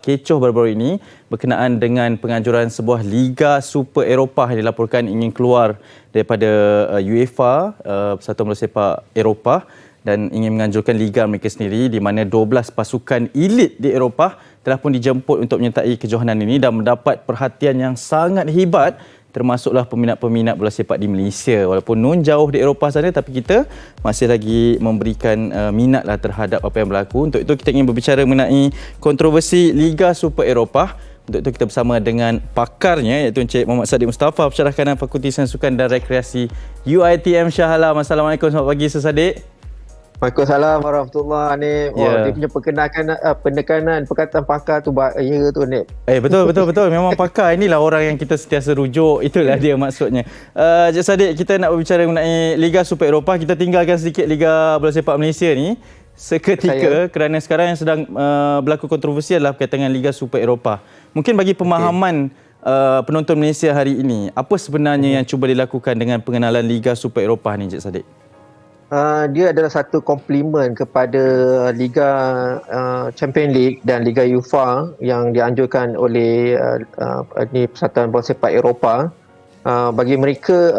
Kecoh baru-baru ini berkenaan dengan penganjuran sebuah Liga Super Eropah yang dilaporkan ingin keluar daripada UEFA, Persatuan Bola Sepak Eropah, dan ingin menganjurkan liga mereka sendiri di mana 12 pasukan elit di Eropah telah pun dijemput untuk menyertai kejohanan ini dan mendapat perhatian yang sangat hebat termasuklah peminat-peminat bola sepak di Malaysia. Walaupun nun jauh di Eropah sana, tapi kita masih lagi memberikan minatlah terhadap apa yang berlaku. Untuk itu kita ingin berbicara mengenai kontroversi Liga Super Eropah. Untuk itu kita bersama dengan pakarnya iaitu Encik Muhammad Sadiq Mustafa, Pensyarah Kanan Fakulti Sains Sukan dan Rekreasi UiTM Shah Alam. Assalamualaikum, selamat pagi Ustaz Sadiq. Waalaikumsalam warahmatullahi wabarakatuh. Ya. Dia punya penekanan perkataan pakar tu ya tu Nik. Betul. Memang pakar inilah orang yang kita sentiasa rujuk. Itulah dia maksudnya. Encik Sadiq, kita nak berbicara mengenai Liga Super Eropah. Kita tinggalkan sedikit Liga Bola Sepak Malaysia ni seketika kerana sekarang yang sedang berlaku kontroversi adalah berkaitan dengan Liga Super Eropah. Mungkin bagi pemahaman penonton Malaysia hari ini, apa sebenarnya yang cuba dilakukan dengan pengenalan Liga Super Eropah ni, Encik Sadiq? Dia adalah satu komplimen kepada Liga Champions League dan Liga UEFA yang dianjurkan oleh Persatuan Bola Sepak Eropah. Bagi mereka,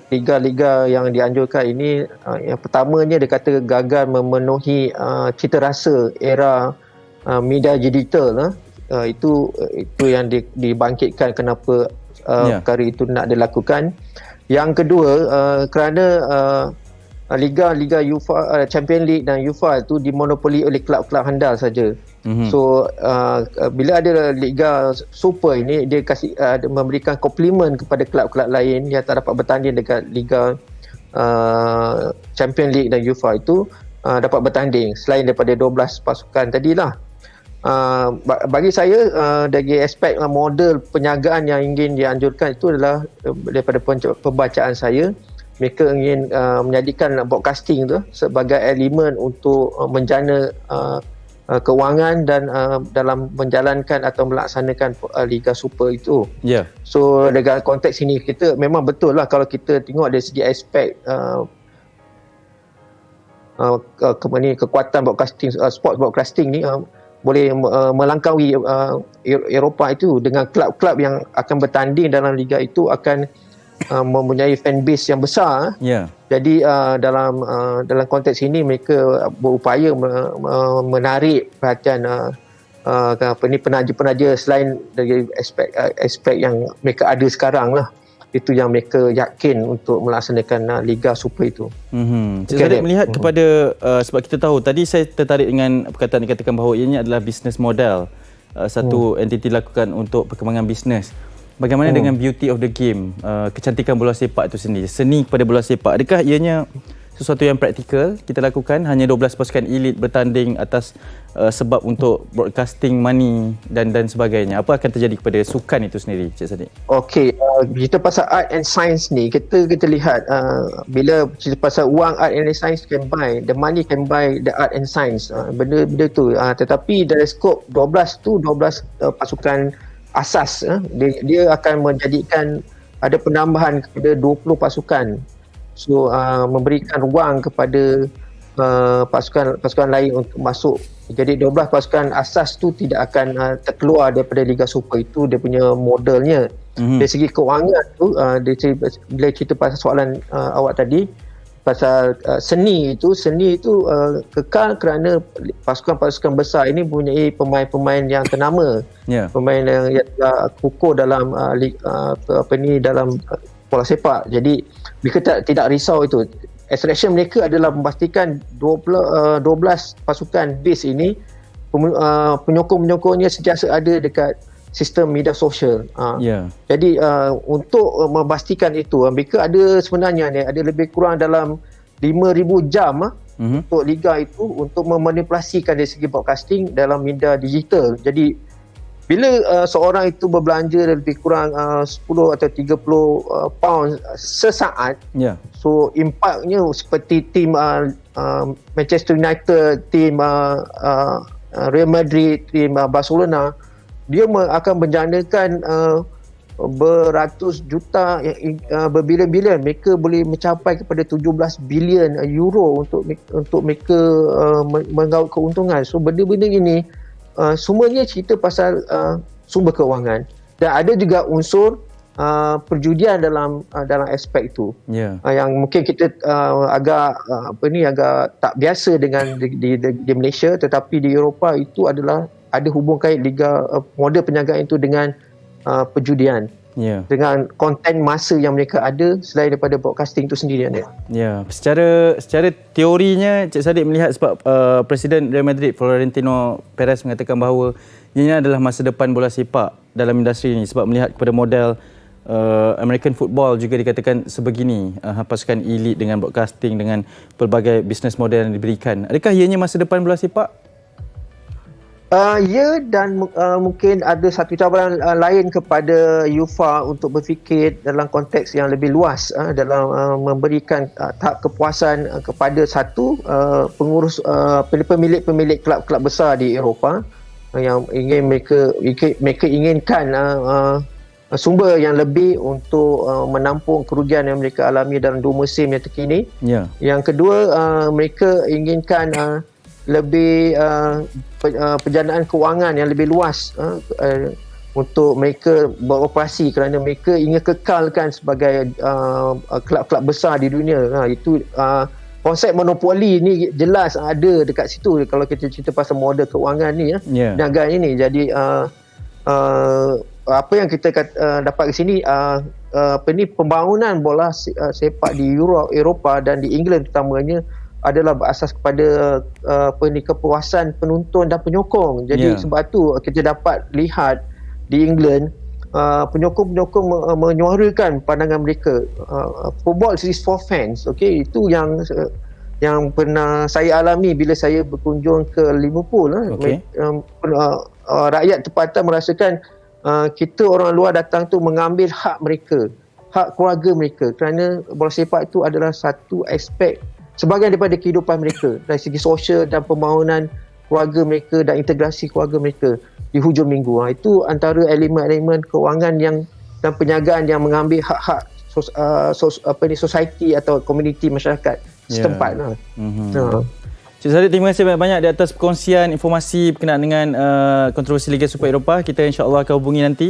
liga-liga yang dianjurkan ini, yang pertamanya dia kata gagal memenuhi cita rasa era media digital. Itu yang dibangkitkan kenapa perkara itu nak dilakukan. Yang kedua, kerana Liga UEFA, Champions League dan UEFA itu dimonopoli oleh kelab-kelab handal saja. So bila ada Liga Super ini, dia memberikan komplimen kepada kelab-kelab lain yang tak dapat bertanding dekat Liga Champions League dan UEFA itu dapat bertanding selain daripada 12 pasukan tadilah. Bagi saya, dari aspek model penyagaan yang ingin dianjurkan itu adalah daripada pembacaan saya, mereka ingin menjadikan broadcasting tu sebagai elemen untuk menjana kewangan dan dalam menjalankan atau melaksanakan Liga Super itu. Yeah. So dalam konteks ini kita memang betul lah kalau kita tengok dari segi aspek kekuatan broadcasting, sport broadcasting ni boleh melangkaui Eropah itu dengan kelab-kelab yang akan bertanding dalam liga itu akan mempunyai fanbase yang besar. Jadi dalam konteks ini mereka berupaya menarik perhatian penaja-penaja selain dari aspek yang mereka ada sekarang lah. Itu yang mereka yakin untuk melaksanakan Liga Super itu. Saya melihat kepada sebab kita tahu tadi saya tertarik dengan perkataan dikatakan bahawa ianya adalah business model, satu entiti lakukan untuk perkembangan bisnes. Bagaimana dengan beauty of the game, kecantikan bola sepak itu sendiri, seni kepada bola sepak? Adakah ianya sesuatu yang praktikal kita lakukan, hanya 12 pasukan elit bertanding atas sebab untuk broadcasting money dan sebagainya? Apa akan terjadi kepada sukan itu sendiri, Cik Sadiq? Okey, kita pasal art and science ni, kita lihat bila kita pasal wang, art and science can buy, the money can buy the art and science, benda-benda tu. Tetapi dari skop 12 tu, 12 pasukan asas, dia akan menjadikan ada penambahan kepada 20 pasukan. So memberikan ruang kepada pasukan lain untuk masuk. Jadi 12 pasukan asas tu tidak akan terkeluar daripada Liga Super itu, dia punya modelnya. Dari segi kewangan tu, bila cerita pasal soalan awak tadi pasal seni itu kekal kerana pasukan-pasukan besar ini mempunyai pemain-pemain yang ternama, pemain yang kukuh dalam dalam bola sepak. Jadi mereka tidak risau itu. Attraction mereka adalah memastikan 12 pasukan base ini penyokong-penyokongnya sentiasa ada dekat sistem media sosial. Jadi untuk memastikan itu, mereka ada sebenarnya ada lebih kurang dalam 5,000 jam untuk liga itu untuk memanipulasikan dari segi broadcasting dalam media digital. Jadi bila seorang itu berbelanja lebih kurang 10 atau 30 pound sesaat, so impaknya seperti tim Manchester United, tim Real Madrid, tim Barcelona, dia akan menjanakan beratus juta, berbilion-bilion. Mereka boleh mencapai kepada 17 bilion euro untuk mereka mengaut keuntungan. So benda-benda ini semuanya cerita pasal sumber kewangan, dan ada juga unsur perjudian dalam aspek itu. Yang mungkin kita agak tak biasa dengan di Malaysia, tetapi di Eropah itu adalah ada hubung kait liga model perniagaan itu dengan perjudian. Dengan konten masa yang mereka ada selain daripada broadcasting itu sendiri. Secara teorinya Cik Saddiq melihat sebab Presiden Real Madrid Florentino Perez mengatakan bahawa ini adalah masa depan bola sepak dalam industri ini, sebab melihat kepada model American football juga dikatakan sebegini, pasukan elit dengan broadcasting, dengan pelbagai bisnes model yang diberikan. Adakah ianya masa depan bola sepak? Ya, dan mungkin ada satu cabaran lain kepada UEFA untuk berfikir dalam konteks yang lebih luas dalam memberikan tahap kepuasan kepada satu pengurus pemilik kelab-kelab besar di Eropah yang ingin mereka inginkan sumber yang lebih untuk menampung kerugian yang mereka alami dalam 2 musim yang terkini. Yang kedua, mereka inginkan lebih penjanaan kewangan yang lebih luas untuk mereka beroperasi, kerana mereka ingin kekalkan sebagai kelab-kelab besar di dunia. Itu konsep monopoli ni jelas ada dekat situ kalau kita cerita pasal model kewangan ni, perniagaan ini. Jadi apa yang kita dapat di sini, pembangunan bola sepak di Eropah dan di England terutamanya adalah berasas kepada kepuasan penonton dan penyokong. Jadi sebab tu kita dapat lihat di England penyokong-penyokong menyuarakan pandangan mereka. Football is for fans. Okey, itu yang pernah saya alami bila saya berkunjung ke Liverpool. Rakyat tempatan merasakan kita orang luar datang tu mengambil hak mereka, hak keluarga mereka, kerana bola sepak itu adalah satu aspek sebahagian daripada kehidupan mereka dari segi sosial dan pembangunan keluarga mereka dan integrasi keluarga mereka di hujung minggu. Itu antara elemen-elemen kewangan yang dan perniagaan yang mengambil hak-hak society atau komuniti masyarakat setempat. Cik Saddiq, terima kasih banyak-banyak di atas perkongsian informasi berkenaan dengan kontroversi Liga Super Eropah. Kita insya-Allah akan hubungi nanti.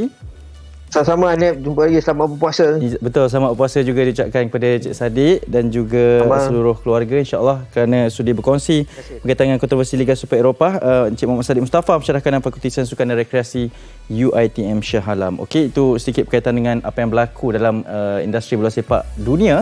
Sama-sama, Anip. Jumpa lagi. Selamat berpuasa. Betul, selamat berpuasa juga diucapkan kepada Cik Saddiq dan juga seluruh keluarga, insya-Allah, kerana sudi berkongsi berkaitan dengan kontroversi Liga Super Eropah. Encik Muhammad Saddiq Mustafa, Pensyarah Kanan Fakulti Sains Sukan dan Rekreasi UiTM Shah Alam. Okey, itu sedikit berkaitan dengan apa yang berlaku dalam industri bola sepak dunia.